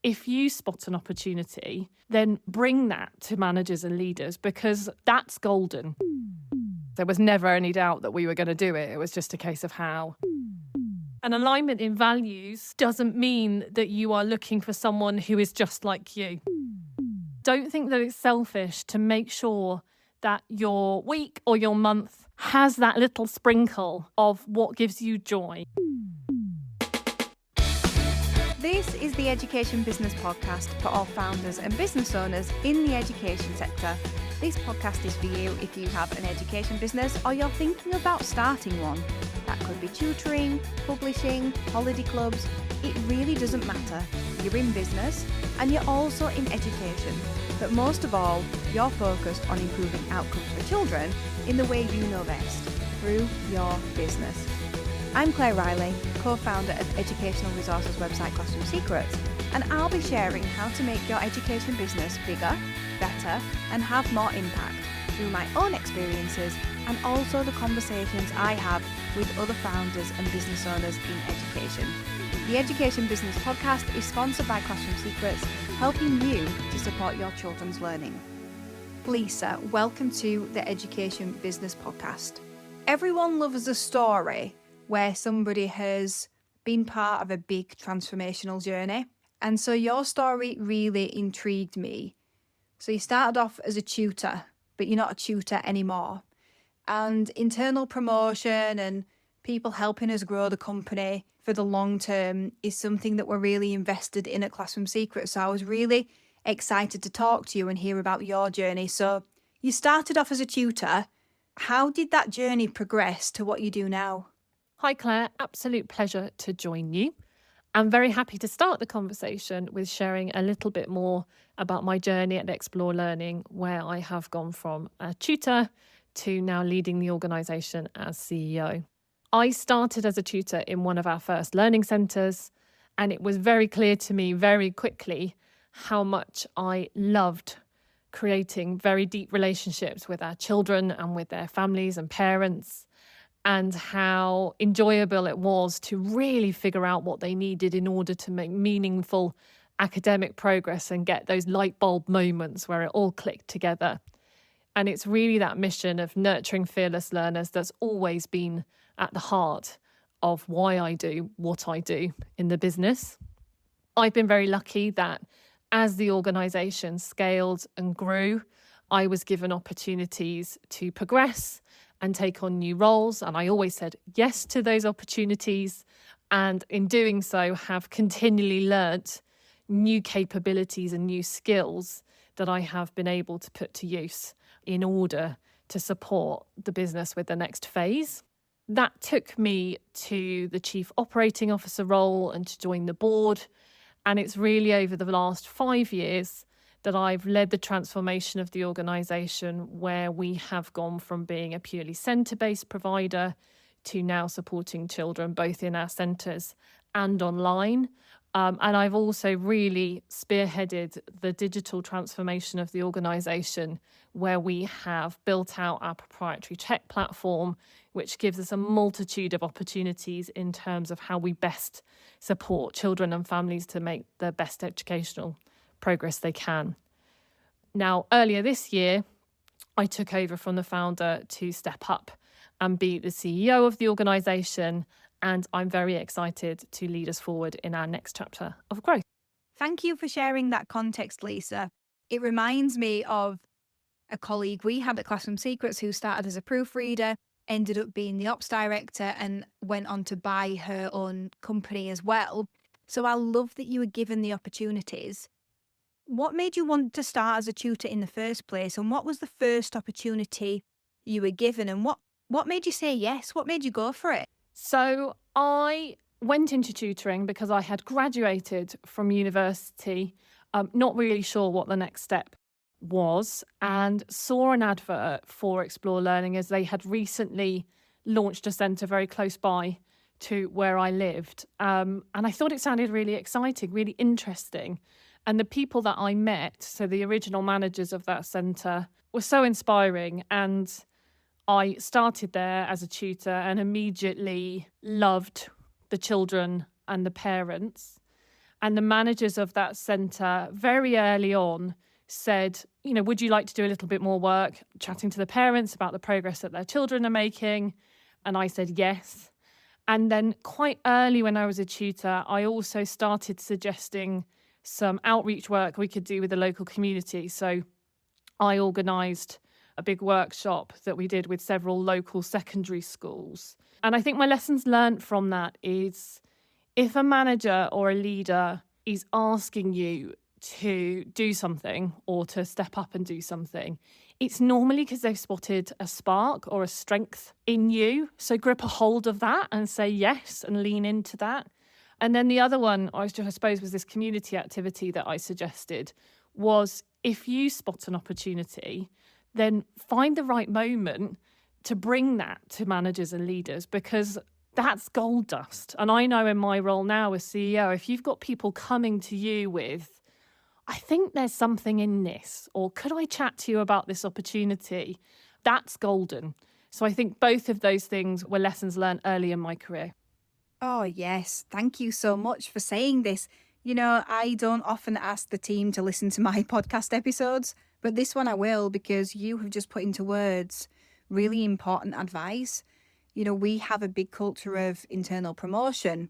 if you spot an opportunity, then bring that to managers and leaders, because that's golden. There was never any doubt that we were going to do it. It was just a case of how. An alignment in values doesn't mean that you are looking for someone who is just like you. Don't think that it's selfish to make sure that your week or your month has that little sprinkle of what gives you joy. This is the Education Business Podcast for all founders and business owners in the education sector. This podcast is for you if you have an education business or you're thinking about starting one. That could be tutoring, publishing, holiday clubs. It really doesn't matter. You're in business and you're also in education. But most of all, you're focused on improving outcomes for children in the way you know best, through your business. I'm Claire Riley, co-founder of educational resources website Classroom Secrets, and I'll be sharing how to make your education business bigger, better, and have more impact through my own experiences and also the conversations I have with other founders and business owners in education. The Education Business Podcast is sponsored by Classroom Secrets, helping you to support your children's learning. Lisa, welcome to the Education Business Podcast. Everyone loves a story where somebody has been part of a big transformational journey. And so your story really intrigued me. So you started off as a tutor, but you're not a tutor anymore. And internal promotion and people helping us grow the company for the long term is something that we're really invested in at Classroom Secrets. So I was really excited to talk to you and hear about your journey. So you started off as a tutor. How did that journey progress to what you do now? Hi Claire, absolute pleasure to join you. I'm very happy to start the conversation with sharing a little bit more about my journey at Explore Learning, where I have gone from a tutor to now leading the organisation as CEO. I started as a tutor in one of our first learning centres, and it was very clear to me very quickly how much I loved creating very deep relationships with our children and with their families and parents, and how enjoyable it was to really figure out what they needed in order to make meaningful academic progress and get those light bulb moments where it all clicked together. And it's really that mission of nurturing fearless learners that's always been at the heart of why I do what I do in the business. I've been very lucky that as the organisation scaled and grew, I was given opportunities to progress and take on new roles. And I always said yes to those opportunities. And in doing so, have continually learnt new capabilities and new skills that I have been able to put to use in order to support the business with the next phase. That took me to the Chief Operating Officer role and to join the board. And it's really over the last 5 years that I've led the transformation of the organisation, where we have gone from being a purely centre-based provider to now supporting children both in our centres and online. And I've also really spearheaded the digital transformation of the organisation, where we have built out our proprietary tech platform, which gives us a multitude of opportunities in terms of how we best support children and families to make the best educational progress they can. Now, earlier this year, I took over from the founder to step up and be the CEO of the organisation, and I'm very excited to lead us forward in our next chapter of growth. Thank you for sharing that context, Lisa. It reminds me of a colleague we had at Classroom Secrets who started as a proofreader, ended up being the ops director, and went on to buy her own company as well. So I love that you were given the opportunities. What made you want to start as a tutor in the first place? And what was the first opportunity you were given? And what made you say yes? What made you go for it? So I went into tutoring because I had graduated from university, not really sure what the next step was, and saw an advert for Explore Learning as they had recently launched a centre very close by to where I lived. And I thought it sounded really exciting, really interesting. And the people that I met, so the original managers of that centre, were so inspiring. And I started there as a tutor and immediately loved the children and the parents. And the managers of that centre very early on said, would you like to do a little bit more work, chatting to the parents about the progress that their children are making? And I said yes. And then quite early when I was a tutor, I also started suggesting some outreach work we could do with the local community. So I organised a big workshop that we did with several local secondary schools. And I think my lessons learned from that is if a manager or a leader is asking you to do something or to step up and do something, it's normally because they've spotted a spark or a strength in you. So grip a hold of that and say yes and lean into that. And then the other one, I suppose, was this community activity that I suggested, was if you spot an opportunity, then find the right moment to bring that to managers and leaders, because that's gold dust. And I know in my role now as CEO, if you've got people coming to you with, I think there's something in this, or could I chat to you about this opportunity? That's golden. So I think both of those things were lessons learned early in my career. Oh, yes. Thank you so much for saying this. I don't often ask the team to listen to my podcast episodes, but this one I will, because you have just put into words really important advice. We have a big culture of internal promotion,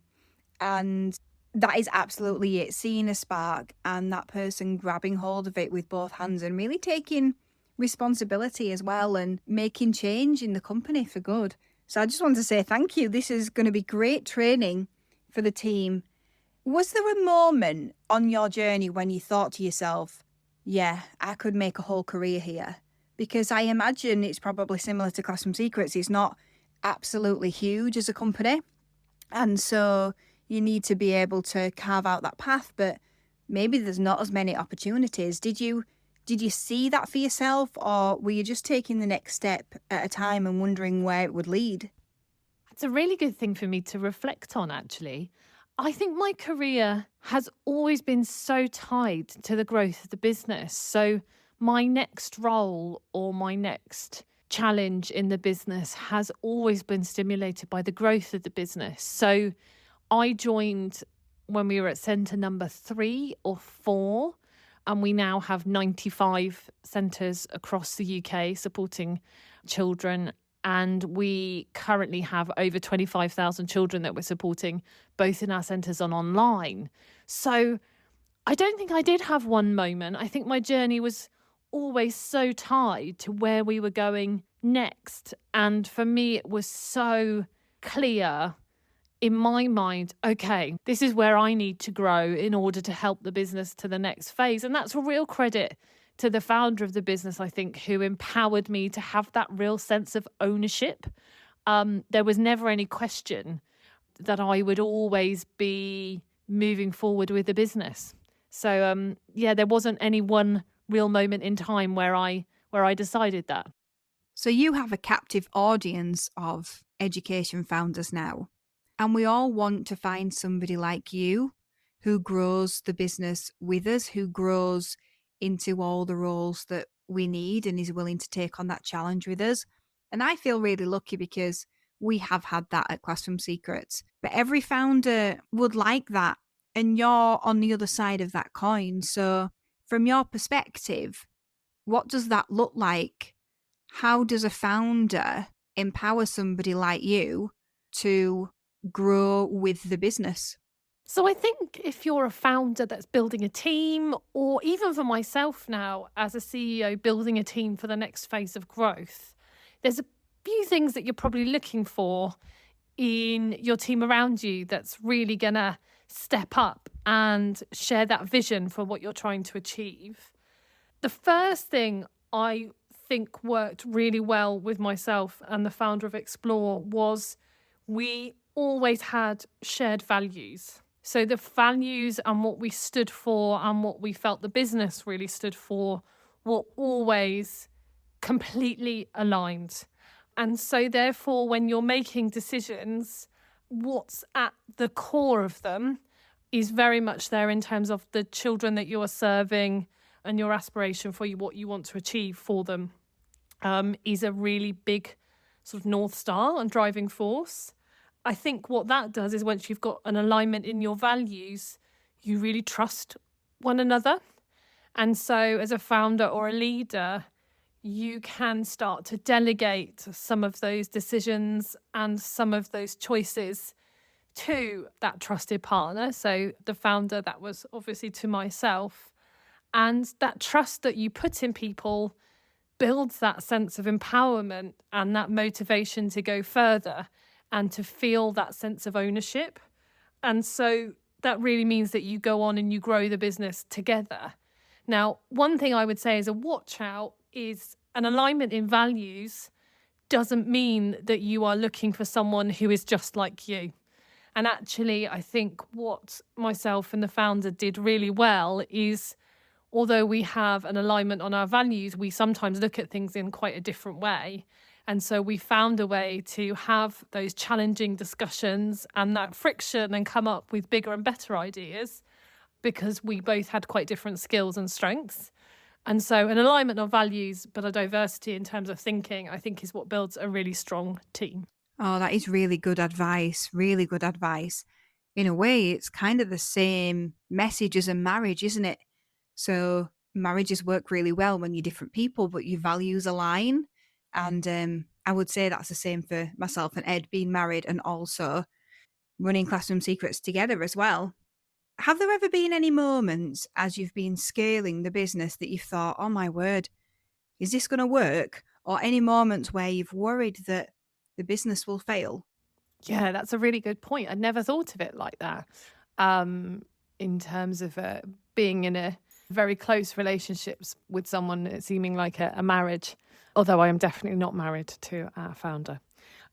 and that is absolutely it. Seeing a spark and that person grabbing hold of it with both hands and really taking responsibility as well and making change in the company for good. So I just want to say thank you. This is going to be great training for the team. Was there a moment on your journey when you thought to yourself, yeah, I could make a whole career here? Because I imagine it's probably similar to Classroom Secrets. It's not absolutely huge as a company. And so you need to be able to carve out that path, but maybe there's not as many opportunities. Did you see that for yourself, or were you just taking the next step at a time and wondering where it would lead? It's a really good thing for me to reflect on, actually. I think my career has always been so tied to the growth of the business. So my next role or my next challenge in the business has always been stimulated by the growth of the business. So I joined when we were at centre number 3 or 4, and we now have 95 centres across the UK supporting children. And we currently have over 25,000 children that we're supporting, both in our centres and online. So I don't think I did have one moment. I think my journey was always so tied to where we were going next. And for me, it was so clear in my mind, okay, this is where I need to grow in order to help the business to the next phase. And that's a real credit to the founder of the business, I think, who empowered me to have that real sense of ownership. There was never any question that I would always be moving forward with the business. So, there wasn't any one real moment in time where I decided that. So you have a captive audience of education founders now, and we all want to find somebody like you who grows the business with us, who grows into all the roles that we need and is willing to take on that challenge with us. And I feel really lucky because we have had that at Classroom Secrets. But every founder would like that, and you're on the other side of that coin. So from your perspective, what does that look like? How does a founder empower somebody like you to grow with the business? So I think if you're a founder that's building a team, or even for myself now as a CEO building a team for the next phase of growth, there's a few things that you're probably looking for in your team around you that's really going to step up and share that vision for what you're trying to achieve. The first thing I think worked really well with myself and the founder of Explore was we always had shared values. So the values and what we stood for and what we felt the business really stood for were always completely aligned. And so therefore, when you're making decisions, what's at the core of them is very much there in terms of the children that you are serving and your aspiration for what you want to achieve for them, is a really big sort of North Star and driving force. I think what that does is once you've got an alignment in your values, you really trust one another. And so as a founder or a leader, you can start to delegate some of those decisions and some of those choices to that trusted partner. So the founder, that was obviously to myself. And that trust that you put in people builds that sense of empowerment and that motivation to go further and to feel that sense of ownership. And so that really means that you go on and you grow the business together. Now, one thing I would say as a watch out is an alignment in values doesn't mean that you are looking for someone who is just like you. And actually, I think what myself and the founder did really well is, although we have an alignment on our values, we sometimes look at things in quite a different way. And so we found a way to have those challenging discussions and that friction and come up with bigger and better ideas because we both had quite different skills and strengths. And so an alignment on values, but a diversity in terms of thinking, I think is what builds a really strong team. Oh, that is really good advice. Really good advice. In a way, it's kind of the same message as a marriage, isn't it? So marriages work really well when you're different people, but your values align. And I would say that's the same for myself and Ed being married and also running Classroom Secrets together as well. Have there ever been any moments as you've been scaling the business that you've thought, oh my word, is this going to work? Or any moments where you've worried that the business will fail? Yeah, that's a really good point. I'd never thought of it like that. In terms of being in a very close relationships with someone seeming like a marriage, although I am definitely not married to our founder.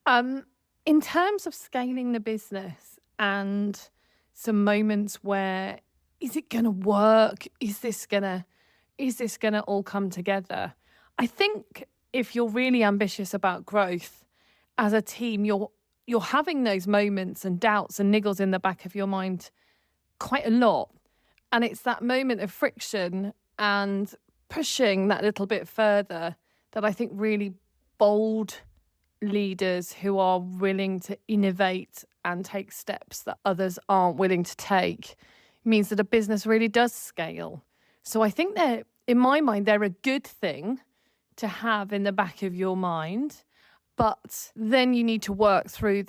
In terms of scaling the business and some moments where, is it going to work? Is this going to all come together? I think if you're really ambitious about growth as a team, you're having those moments and doubts and niggles in the back of your mind quite a lot. And it's that moment of friction and pushing that little bit further that I think really bold leaders who are willing to innovate and take steps that others aren't willing to take means that a business really does scale. So I think in my mind, they're a good thing to have in the back of your mind. But then you need to work through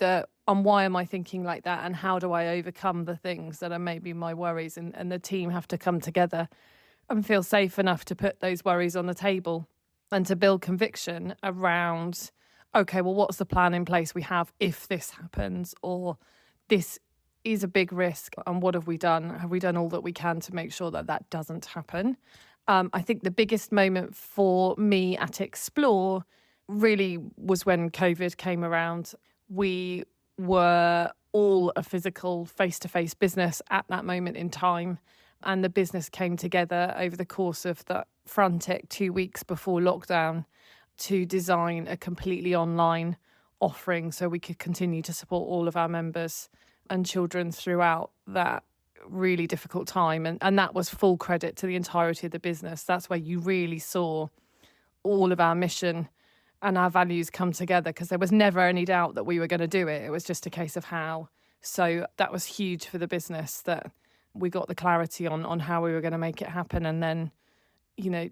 why am I thinking like that and how do I overcome the things that are maybe my worries, and the team have to come together and feel safe enough to put those worries on the table and to build conviction around, okay, well, what's the plan in place we have if this happens, or this is a big risk and what have we done? Have we done all that we can to make sure that that doesn't happen? I think the biggest moment for me at Explore really was when COVID came around. We were all a physical face-to-face business at that moment in time. And the business came together over the course of that frantic 2 weeks before lockdown to design a completely online offering so we could continue to support all of our members and children throughout that really difficult time. And that was full credit to the entirety of the business. That's where you really saw all of our mission and our values come together, because there was never any doubt that we were going to do it. It was just a case of how. So that was huge for the business, that we got the clarity on how we were going to make it happen. And then,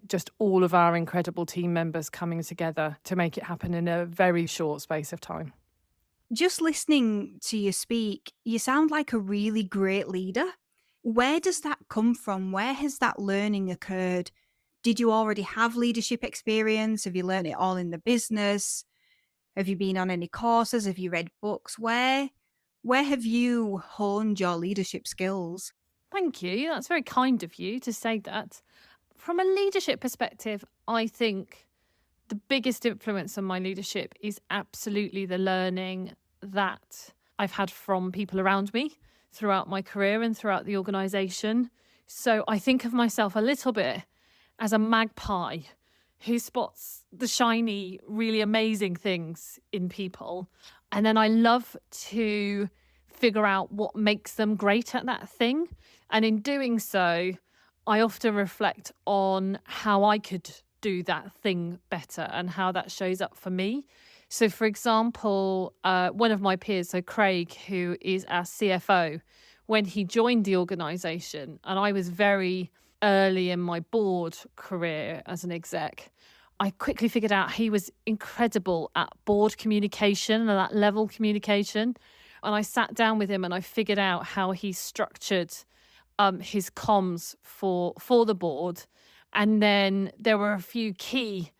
just all of our incredible team members coming together to make it happen in a very short space of time. Just listening to you speak, you sound like a really great leader. Where does that come from? Where has that learning occurred? Did you already have leadership experience? Have you learned it all in the business? Have you been on any courses? Have you read books? Where have you honed your leadership skills? Thank you. That's very kind of you to say that. From a leadership perspective, I think the biggest influence on my leadership is absolutely the learning that I've had from people around me throughout my career and throughout the organisation. So I think of myself a little bit as a magpie who spots the shiny, really amazing things in people. And then I love to figure out what makes them great at that thing. And in doing so, I often reflect on how I could do that thing better and how that shows up for me. So, for example, one of my peers, so Craig, who is our CFO, when he joined the organisation, and I was very early in my board career as an exec, I quickly figured out he was incredible at board communication and at level communication. And I sat down with him and I figured out how he structured his comms for the board. And then there were a few key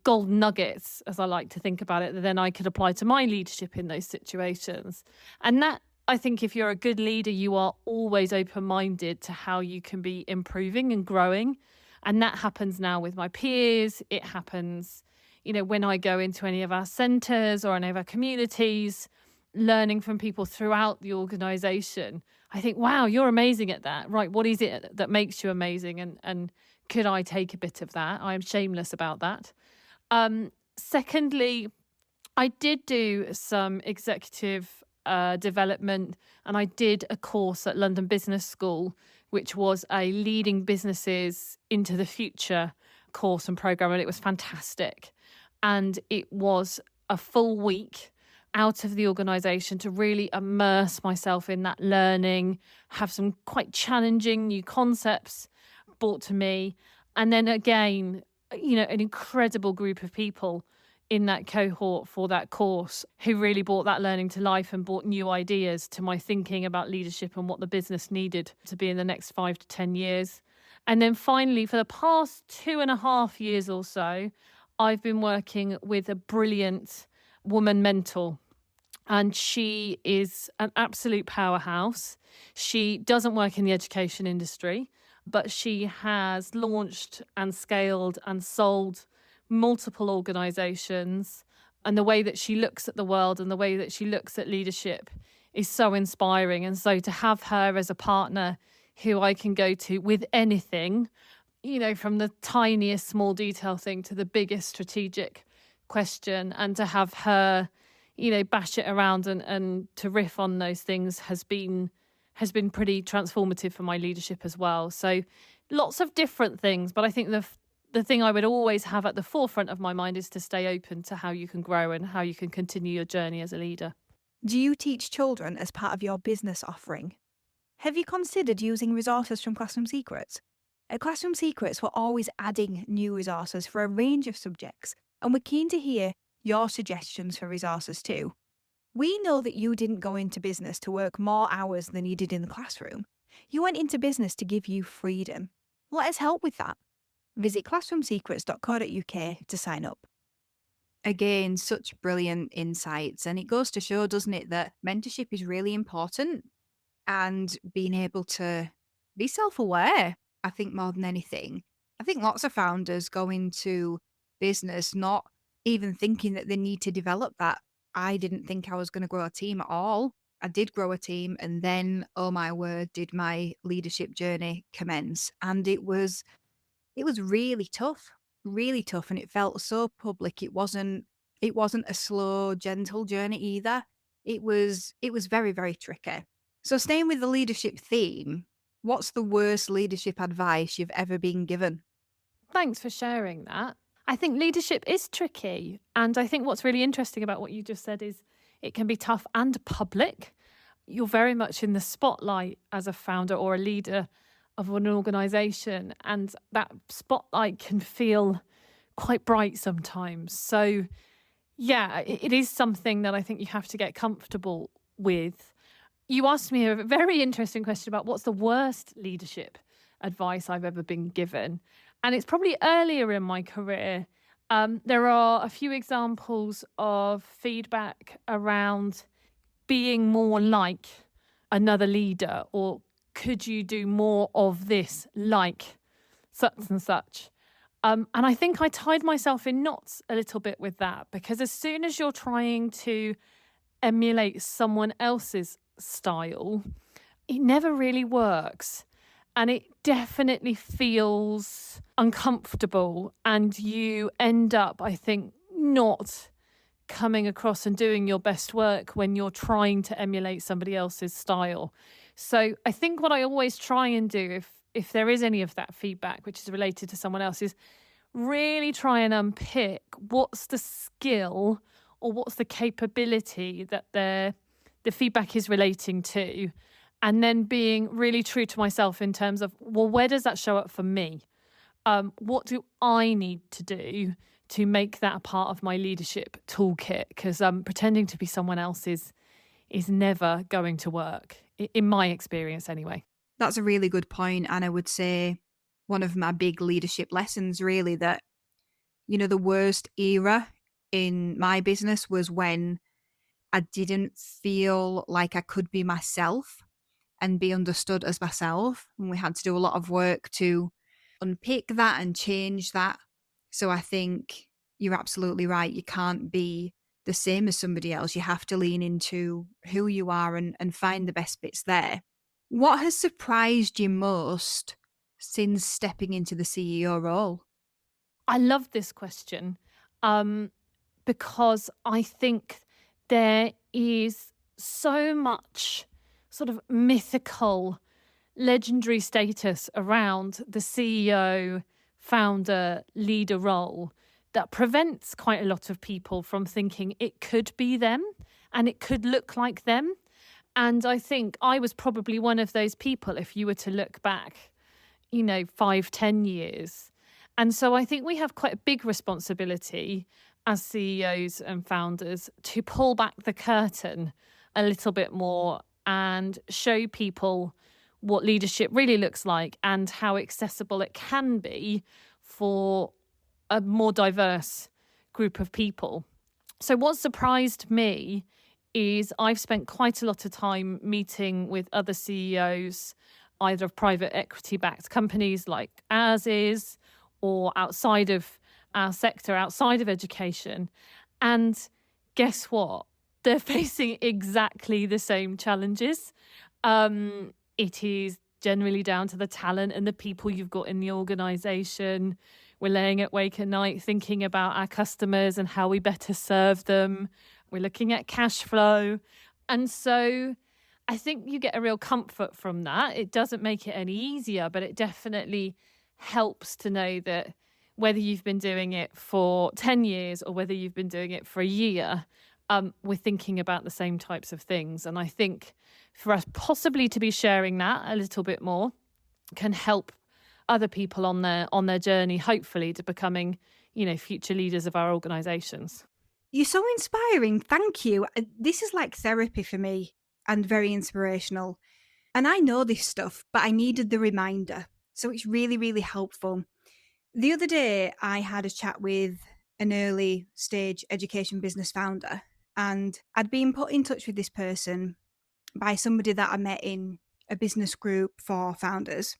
golden nuggets, as I like to think about it, that then I could apply to my leadership in those situations. And that, I think, if you're a good leader, you are always open-minded to how you can be improving and growing. And that happens now with my peers. It happens, when I go into any of our centres or any of our communities, learning from people throughout the organisation. I think, wow, you're amazing at that. Right, what is it that makes you amazing? And could I take a bit of that? I am shameless about that. Secondly, I did do some executive development, and I did a course at London Business School, which was a leading businesses into the future course and program, and it was fantastic. And it was a full week out of the organisation to really immerse myself in that learning, have some quite challenging new concepts brought to me. And then again, an incredible group of people in that cohort for that course who really brought that learning to life and brought new ideas to my thinking about leadership and what the business needed to be in the next 5 to 10 years. And then finally, for the past 2.5 years or so, I've been working with a brilliant woman mentor. And she is an absolute powerhouse. She doesn't work in the education industry, but she has launched and scaled and sold multiple organizations. And the way that she looks at the world and the way that she looks at leadership is so inspiring. And so to have her as a partner who I can go to with anything, from the tiniest small detail thing to the biggest strategic question, and to have her bash it around and to riff on those things has been pretty transformative for my leadership as well. So lots of different things, but I think the thing I would always have at the forefront of my mind is to stay open to how you can grow and how you can continue your journey as a leader. Do you teach children as part of your business offering? Have you considered using resources from Classroom Secrets? At Classroom Secrets, we're always adding new resources for a range of subjects, and we're keen to hear your suggestions for resources too. We know that you didn't go into business to work more hours than you did in the classroom. You went into business to give you freedom. Let us help with that. Visit classroomsecrets.co.uk to sign up. Again, such brilliant insights, and it goes to show, doesn't it, that mentorship is really important, and being able to be self-aware, I think, more than anything. I think lots of founders go into business not even thinking that they need to develop that. I didn't think I was going to grow a team at all. I did grow a team, and then, oh my word, did my leadership journey commence. And it was really tough, and it felt so public. It wasn't a slow, gentle journey either. It was very, very tricky. So staying with the leadership theme, what's the worst leadership advice you've ever been given? Thanks for sharing that. I think leadership is tricky. And I think what's really interesting about what you just said is it can be tough and public. You're very much in the spotlight as a founder or a leader of an organisation, and that spotlight can feel quite bright sometimes. So, yeah, it is something that I think you have to get comfortable with. You asked me a very interesting question about what's the worst leadership advice I've ever been given. And it's probably earlier in my career. There are a few examples of feedback around being more like another leader, or could you do more of this like such and such? And I think I tied myself in knots a little bit with that, because as soon as you're trying to emulate someone else's style, it never really works. And it definitely feels uncomfortable, and you end up, I think, not coming across and doing your best work when you're trying to emulate somebody else's style. So I think what I always try and do, if there is any of that feedback which is related to someone else, is really try and unpick what's the skill or what's the capability that the feedback is relating to, and then being really true to myself in terms of, well, where does that show up for me? What do I need to do to make that a part of my leadership toolkit? Because pretending to be someone else is never going to work, in my experience anyway. That's a really good point, and I would say one of my big leadership lessons really that, the worst era in my business was when I didn't feel like I could be myself and be understood as myself, and we had to do a lot of work to unpick that and change that. So I think you're absolutely right. You can't be the same as somebody else. You have to lean into who you are and find the best bits there. What has surprised you most since stepping into the CEO role? I love this question, um, because I think there is so much sort of mythical, legendary status around the CEO, founder, leader role that prevents quite a lot of people from thinking it could be them and it could look like them. And I think I was probably one of those people, if you were to look back, 5, 10 years. And so I think we have quite a big responsibility as CEOs and founders to pull back the curtain a little bit more and show people what leadership really looks like and how accessible it can be for a more diverse group of people. So, what surprised me is I've spent quite a lot of time meeting with other CEOs, either of private equity backed companies like ours is, or outside of our sector, outside of education. And guess what? They're facing exactly the same challenges. It is generally down to the talent and the people you've got in the organization. We're laying awake at night thinking about our customers and how we better serve them. We're looking at cash flow. And so I think you get a real comfort from that. It doesn't make it any easier, but it definitely helps to know that whether you've been doing it for 10 years or whether you've been doing it for a year, we're thinking about the same types of things. And I think for us possibly to be sharing that a little bit more can help other people on their journey, hopefully, to becoming, future leaders of our organizations. You're so inspiring. Thank you. This is like therapy for me and very inspirational. And I know this stuff, but I needed the reminder. So it's really, really helpful. The other day, I had a chat with an early stage education business founder, and I'd been put in touch with this person by somebody that I met in a business group for founders.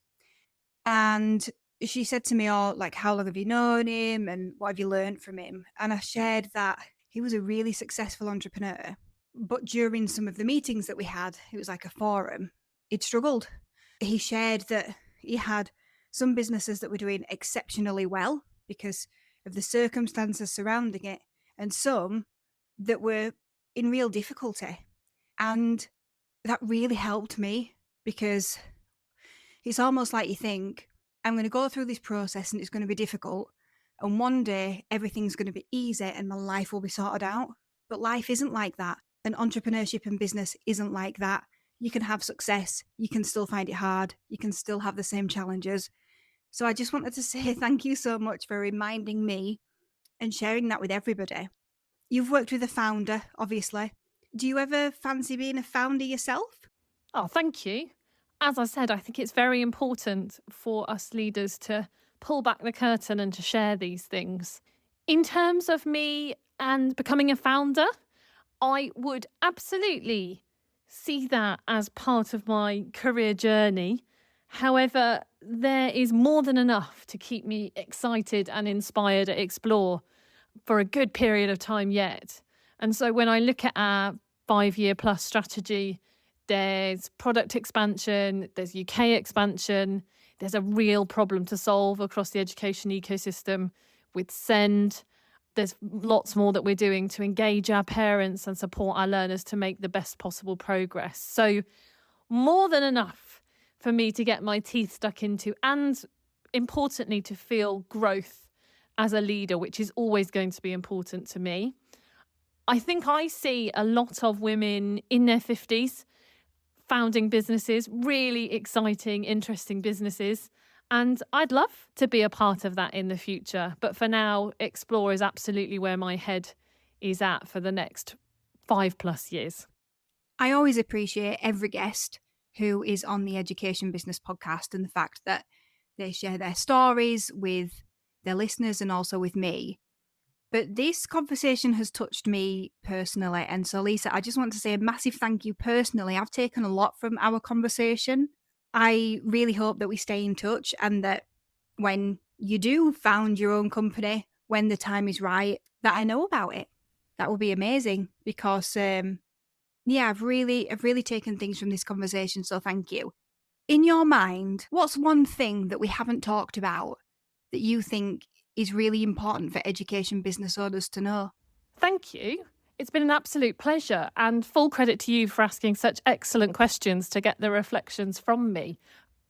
And she said to me, "Oh, like, how long have you known him and what have you learned from him?" And I shared that he was a really successful entrepreneur. But during some of the meetings that we had, it was like a forum, he'd struggled. He shared that he had some businesses that were doing exceptionally well because of the circumstances surrounding it, and some that were in real difficulty. And that really helped me because it's almost like you think, I'm going to go through this process and it's going to be difficult. And one day everything's going to be easy and my life will be sorted out. But life isn't like that. And entrepreneurship and business isn't like that. You can have success. You can still find it hard. You can still have the same challenges. So I just wanted to say thank you so much for reminding me and sharing that with everybody. You've worked with a founder, obviously. Do you ever fancy being a founder yourself? Oh, thank you. As I said, I think it's very important for us leaders to pull back the curtain and to share these things. In terms of me and becoming a founder, I would absolutely see that as part of my career journey. However, there is more than enough to keep me excited and inspired to explore for a good period of time yet. And so when I look at our 5 year plus strategy, there's product expansion, there's UK expansion, there's a real problem to solve across the education ecosystem with Send. There's lots more that we're doing to engage our parents and support our learners to make the best possible progress. So more than enough for me to get my teeth stuck into, and importantly, to feel growth as a leader, which is always going to be important to me. I think I see a lot of women in their 50s founding businesses, really exciting, interesting businesses. And I'd love to be a part of that in the future. But for now, Explore is absolutely where my head is at for the next 5+ years. I always appreciate every guest who is on the Education Business podcast and the fact that they share their stories with their listeners and also with me. But this conversation has touched me personally. And so, Lisa, I just want to say a massive thank you personally. I've taken a lot from our conversation. I really hope that we stay in touch and that when you do found your own company, when the time is right, that I know about it. That would be amazing because, I've really taken things from this conversation. So thank you. In your mind, what's one thing that we haven't talked about that you think is really important for education business owners to know? Thank you. It's been an absolute pleasure, and full credit to you for asking such excellent questions to get the reflections from me.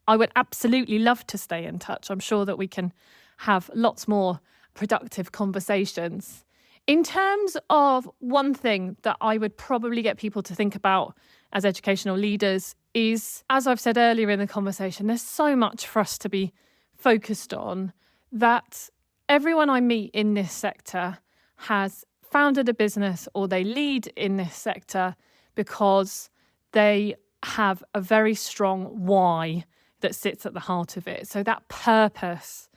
I would absolutely love to stay in touch. I'm sure that we can have lots more productive conversations. In terms of one thing that I would probably get people to think about as educational leaders is, as I've said earlier in the conversation, there's so much for us to be focused on that everyone I meet in this sector has founded a business or they lead in this sector because they have a very strong why that sits at the heart of it. So that purpose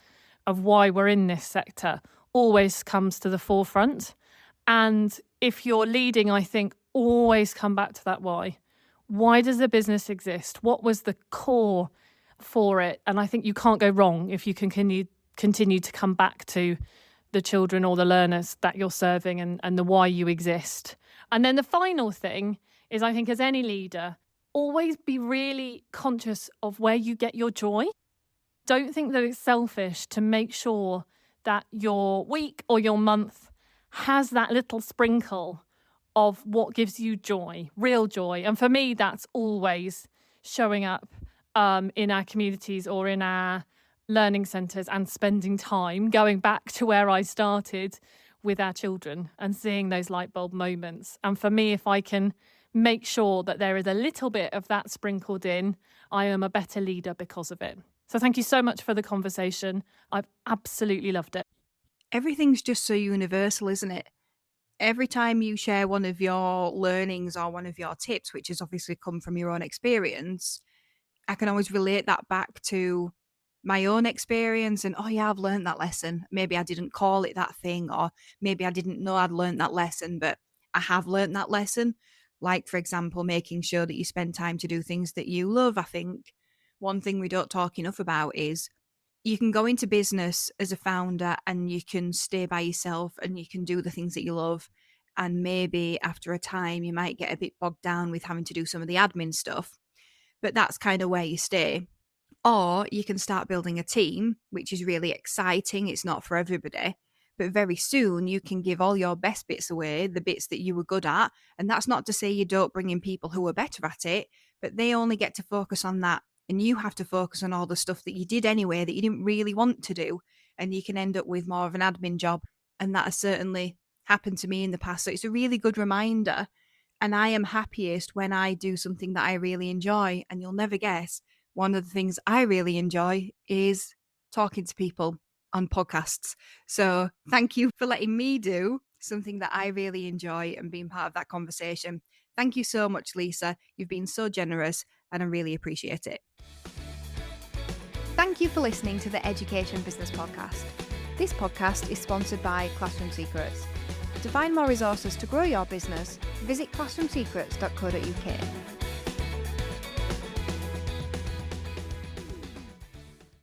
of why we're in this sector always comes to the forefront. And if you're leading, I think always come back to that why. Why does the business exist? What was the core for it? And I think you can't go wrong if you can continue to come back to the children or the learners that you're serving and the why you exist. And then the final thing is, I think as any leader, always be really conscious of where you get your joy. Don't think that it's selfish to make sure that your week or your month has that little sprinkle of what gives you joy, real joy. And for me, that's always showing up in our communities or in our learning centres and spending time going back to where I started with our children and seeing those light bulb moments. And for me, if I can make sure that there is a little bit of that sprinkled in, I am a better leader because of it. So thank you so much for the conversation. I've absolutely loved it. Everything's just so universal, isn't it? Every time you share one of your learnings or one of your tips, which has obviously come from your own experience, I can always relate that back to my own experience and, oh yeah, I've learned that lesson. Maybe I didn't call it that thing, or maybe I didn't know I'd learned that lesson, but I have learned that lesson. Like, for example, making sure that you spend time to do things that you love. I think one thing we don't talk enough about is you can go into business as a founder and you can stay by yourself and you can do the things that you love. And maybe after a time, you might get a bit bogged down with having to do some of the admin stuff, but that's kind of where you stay. Or you can start building a team, which is really exciting. It's not for everybody, but very soon you can give all your best bits away, the bits that you were good at. And that's not to say you don't bring in people who are better at it, but they only get to focus on that. And you have to focus on all the stuff that you did anyway that you didn't really want to do. And you can end up with more of an admin job. And that has certainly happened to me in the past. So it's a really good reminder. And I am happiest when I do something that I really enjoy. And you'll never guess, one of the things I really enjoy is talking to people on podcasts. So thank you for letting me do something that I really enjoy and being part of that conversation. Thank you so much, Lisa. You've been so generous and I really appreciate it. Thank you for listening to the Education Business Podcast. This podcast is sponsored by Classroom Secrets. To find more resources to grow your business, visit classroomsecrets.co.uk.